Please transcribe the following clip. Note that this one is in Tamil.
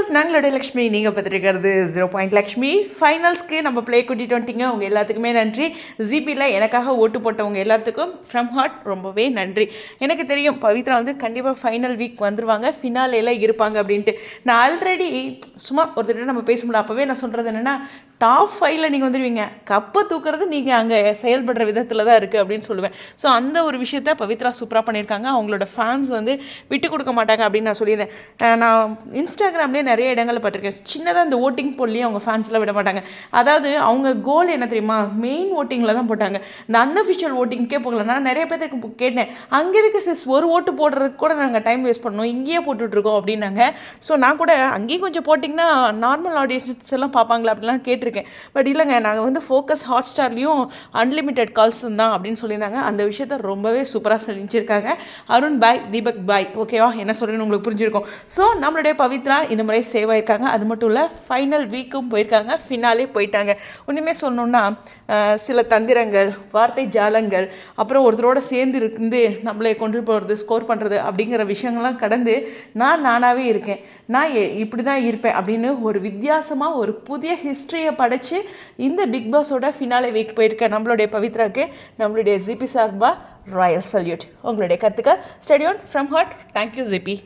வியூவர்ஸ், நாங்களுடைய லக்ஷ்மி, நீங்கள் பார்த்துருக்கிறது 0 லக்ஷ்மி. ஃபைனல்ஸ்க்கு நம்ம ப்ளே கூட்டிகிட்டு வந்துட்டீங்க. உங்கள் எல்லாத்துக்குமே நன்றி. ஜிபியில் எனக்காக ஓட்டு போட்டவங்க எல்லாத்துக்கும் ஃப்ரம் ஹார்ட் ரொம்பவே நன்றி. எனக்கு தெரியும் பவித்ரா வந்து கண்டிப்பாக ஃபைனல் வீக் வந்துடுவாங்க, ஃபினாலேல இருப்பாங்க அப்படின்ட்டு. நான் ஆல்ரெடி சும்மா ஒருத்தர் நம்ம பேச முடியல, அப்போவே நான் சொல்கிறது என்னென்னா, டாப் 5ல் நீங்கள் வந்துடுவீங்க, கப்பை தூக்குறது நீங்கள் அங்கே செயல்படுற விதத்தில் தான் இருக்குது அப்படின்னு சொல்லுவேன். ஸோ அந்த ஒரு விஷயத்த பவித்ரா சூப்பராக பண்ணியிருக்காங்க. அவங்களோட ஃபேன்ஸ் வந்து விட்டு கொடுக்க மாட்டாங்க அப்படின்னு நான் சொல்லியிருந்தேன். நான் இன்ஸ்டாகிராம்லேயே நிறைய இடங்களில் பார்த்துருக்கேன், சின்னதாக இந்த ஓட்டிங் போல்லையும் அவங்க ஃபேன்ஸ்லாம் விட மாட்டாங்க. அதாவது அவங்க கோல் என்ன தெரியுமா, மெயின் ஓட்டிங்கில் தான் போட்டாங்க, இந்த அன்அஃபிஷியல் ஓட்டிங்க்கே போகல. நான் நிறைய பேருக்கு கேட்டேன், அங்கே இருக்க சிஸ் ஒரு ஓட்டு போடுறதுக்கு கூட நாங்கள் டைம் வேஸ்ட் பண்ணோம், இங்கேயே போட்டுட்ருக்கோம் அப்படின்னாங்க. ஸோ நான் கூட அங்கேயும் கொஞ்சம் போட்டிங்கன்னா நார்மல் ஆடியன்ஸ் எல்லாம் பார்ப்பாங்களா அப்படிலாம் கேட்டிருக்கேன். பட் இல்லைங்க, நாங்கள் வந்து ஃபோக்கஸ் ஹாட் ஸ்டார்லேயும் அன்லிமிட்டெட் கால்ஸ் தான் அப்படின்னு சொல்லியிருந்தாங்க. அந்த விஷயத்த ரொம்பவே சூப்பராக செஞ்சுருக்காங்க. அருண் பாய், தீபக் பாய், ஓகேவா, என்ன சொல்கிறேன்னு உங்களுக்கு புரிஞ்சிருக்கும். ஸோ நம்மளுடைய பவித்ரா இந்த முறை சேவ் ஆயிருக்காங்க. அது மட்டும் இல்லை, ஃபைனல் வீக்கும் போயிருக்காங்க, ஃபினாலே போயிட்டாங்க. ஒன்றுமே சொல்லணுன்னா, சில தந்திரங்கள், வார்த்தை ஜாலங்கள், அப்புறம் ஒருத்தரோட சேர்ந்து இருந்து நம்மளை கொண்டு போகிறது, ஸ்கோர் பண்ணுறது அப்படிங்கிற விஷயங்கள்லாம் கடந்து நானாகவே இருக்கேன், நான் இப்படி தான் இருப்பேன் அப்படின்னு ஒரு வித்தியாசமாக ஒரு புதிய ஹிஸ்ட்ரியை படைச்சு இந்த பிக் பாஸோட ஃபினாலே வீக் போயிருக்க நம்மளுடைய பவித்ராக்கு நம்மளுடைய ஜிபி சார்பா ராயல் சல்யூட். உங்களுடைய கருத்துக்கள் study on from heart. Thank you GB.